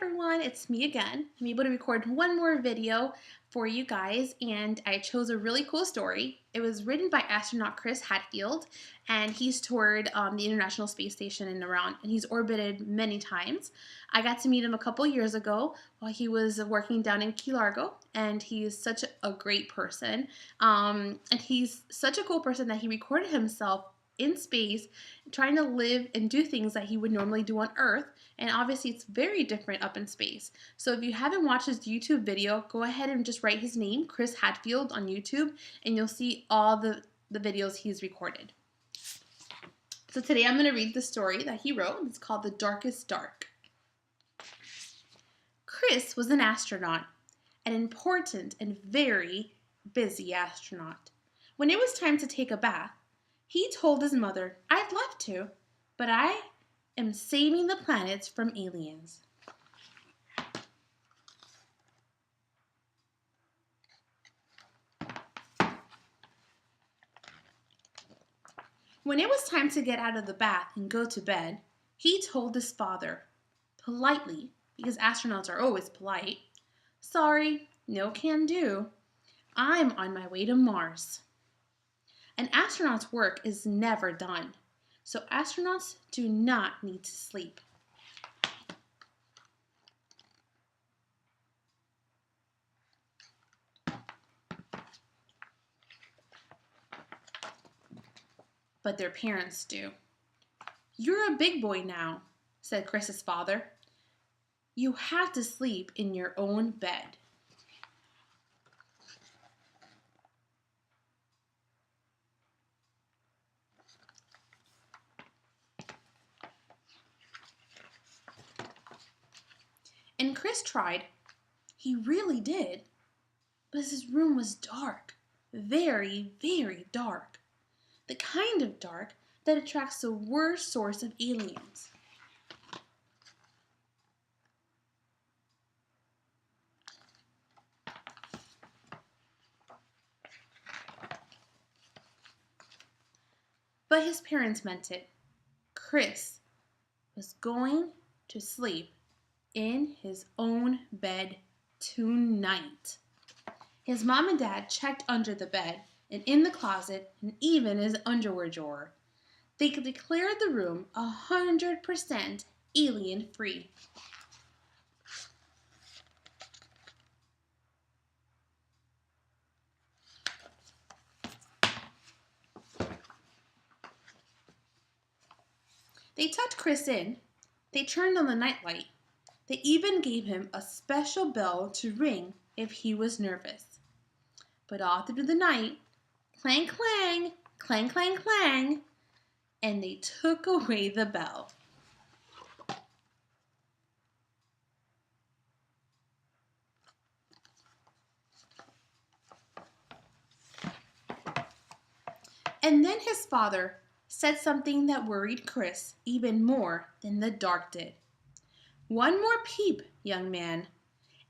everyone, it's me again. I'm able to record one more video for you guys, and I chose a really cool story. It was written by astronaut Chris Hadfield, and he's toured the International Space Station and around, and he's orbited many times. I got to meet him a couple years ago while he was working down in Key Largo, and he's such a great person. And he's such a cool person that he recorded himself in space, trying to live and do things that he would normally do on Earth. And obviously it's very different up in space. So if you haven't watched his YouTube video, go ahead and just write his name, Chris Hadfield, on YouTube, and you'll see all the videos he's recorded. So today I'm going to read the story that he wrote. It's called The Darkest Dark. Chris was an astronaut, an important and very busy astronaut. When it was time to take a bath, he told his mother, "I'd love to, but I am saving the planets from aliens." When it was time to get out of the bath and go to bed, he told his father, politely, because astronauts are always polite, "Sorry, no can do. I'm on my way to Mars." An astronaut's work is never done, so astronauts do not need to sleep. But their parents do. "You're a big boy now," said Chris's father. "You have to sleep in your own bed." And Chris tried. He really did. But his room was dark. Very, very dark. The kind of dark that attracts the worst source of aliens. But his parents meant it. Chris was going to sleep in his own bed tonight. His mom and dad checked under the bed and in the closet and even his underwear drawer. They declared the room 100% alien free. They tucked Chris in. They turned on the nightlight. They even gave him a special bell to ring if he was nervous. But all through the night, clang, clang, clang, clang, clang, and they took away the bell. And then his father said something that worried Chris even more than the dark did. "One more peep, young man,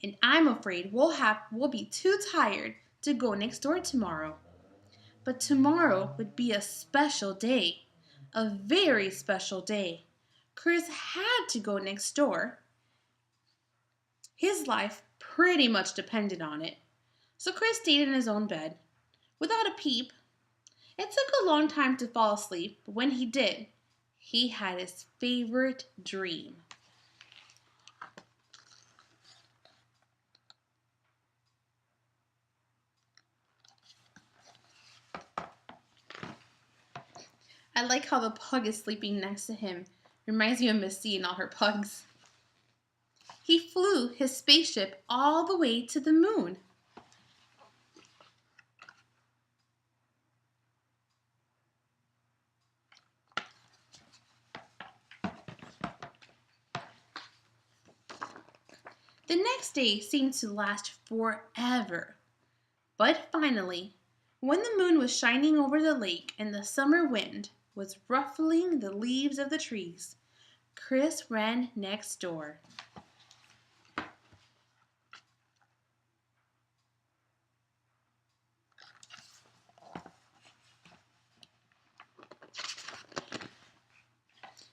and I'm afraid we'll be too tired to go next door tomorrow." But tomorrow would be a special day, a very special day. Chris had to go next door. His life pretty much depended on it. So Chris stayed in his own bed, without a peep. It took a long time to fall asleep, but when he did, he had his favorite dream. I like how the pug is sleeping next to him. Reminds me of Missy and all her pugs. He flew his spaceship all the way to the moon. The next day seemed to last forever. But finally, when the moon was shining over the lake and the summer wind was ruffling the leaves of the trees, Chris ran next door.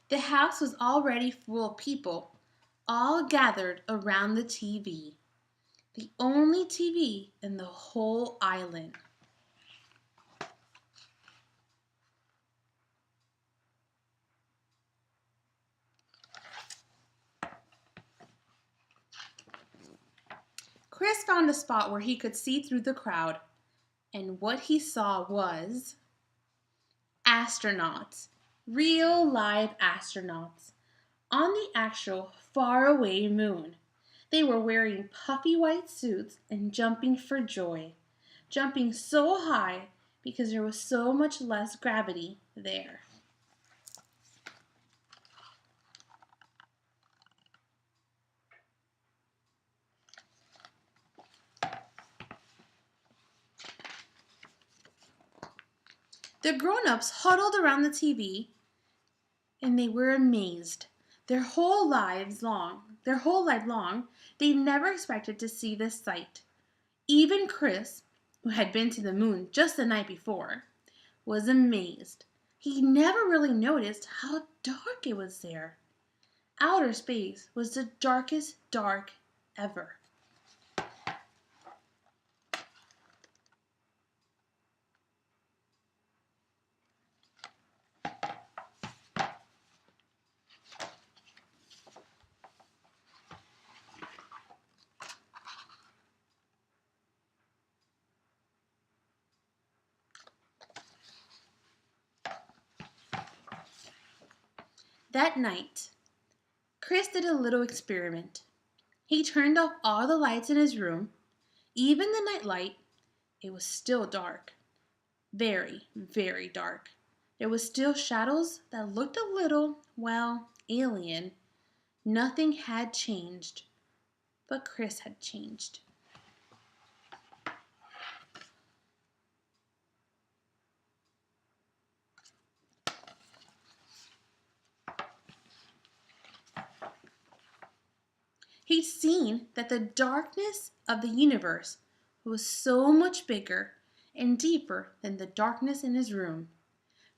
The house was already full of people, all gathered around the TV, the only TV in the whole island. Chris found a spot where he could see through the crowd, and what he saw was astronauts, real live astronauts, on the actual faraway moon. They were wearing puffy white suits and jumping for joy, jumping so high because there was so much less gravity there. The grown-ups huddled around the TV and they were amazed. Their whole life long, they never expected to see this sight. Even Chris, who had been to the moon just the night before, was amazed. He never really noticed how dark it was there. Outer space was the darkest dark ever. That night, Chris did a little experiment. He turned off all the lights in his room, even the night light. It was still dark. Very, very dark. There was still shadows that looked a little, well, alien. Nothing had changed, but Chris had changed. He'd seen that the darkness of the universe was so much bigger and deeper than the darkness in his room.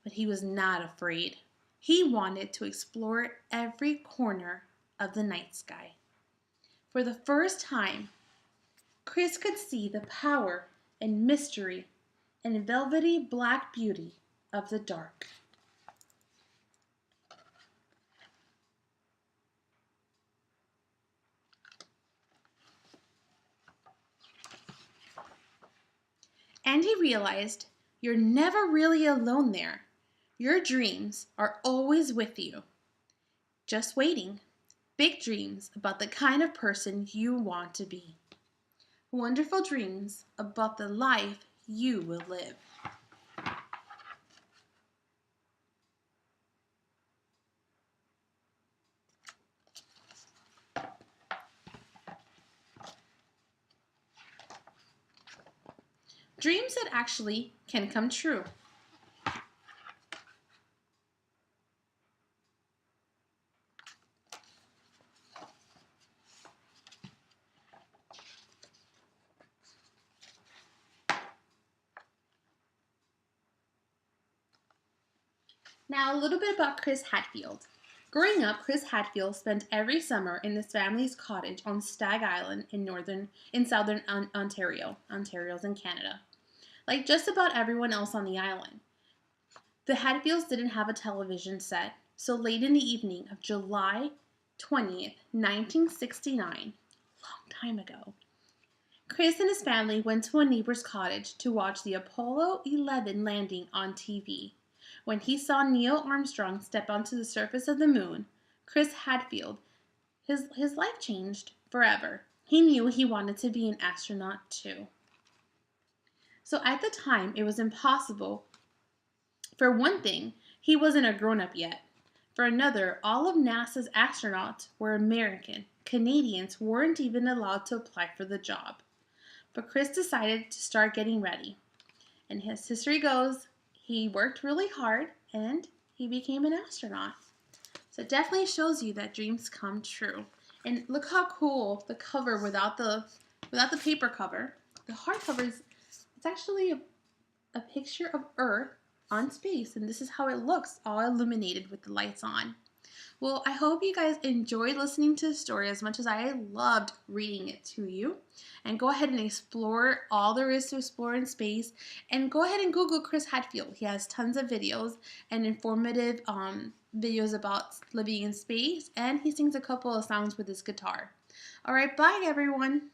But he was not afraid. He wanted to explore every corner of the night sky. For the first time, Chris could see the power and mystery and velvety black beauty of the dark. And he realized you're never really alone there. Your dreams are always with you, just waiting. Big dreams about the kind of person you want to be. Wonderful dreams about the life you will live. Dreams that actually can come true. Now, a little bit about Chris Hadfield. Growing up, Chris Hadfield spent every summer in his family's cottage on Stag Island in southern Ontario's in Canada. Like just about everyone else on the island, the Hadfields didn't have a television set, so late in the evening of July 20th, 1969, long time ago, Chris and his family went to a neighbor's cottage to watch the Apollo 11 landing on TV. When he saw Neil Armstrong step onto the surface of the moon, Chris Hadfield, his life changed forever. He knew he wanted to be an astronaut too. So at the time, it was impossible. For one thing, he wasn't a grown-up yet. For another, all of NASA's astronauts were American. Canadians weren't even allowed to apply for the job. But Chris decided to start getting ready. And his history goes, he worked really hard and he became an astronaut. So it definitely shows you that dreams come true. And look how cool the cover without the paper cover. The hardcover is it's actually a picture of Earth on space, and this is how it looks, all illuminated with the lights on. Well, I hope you guys enjoyed listening to the story as much as I loved reading it to you. And go ahead and explore all there is to explore in space. And go ahead and Google Chris Hadfield. He has tons of videos and informative videos about living in space. And he sings a couple of songs with his guitar. All right, bye everyone.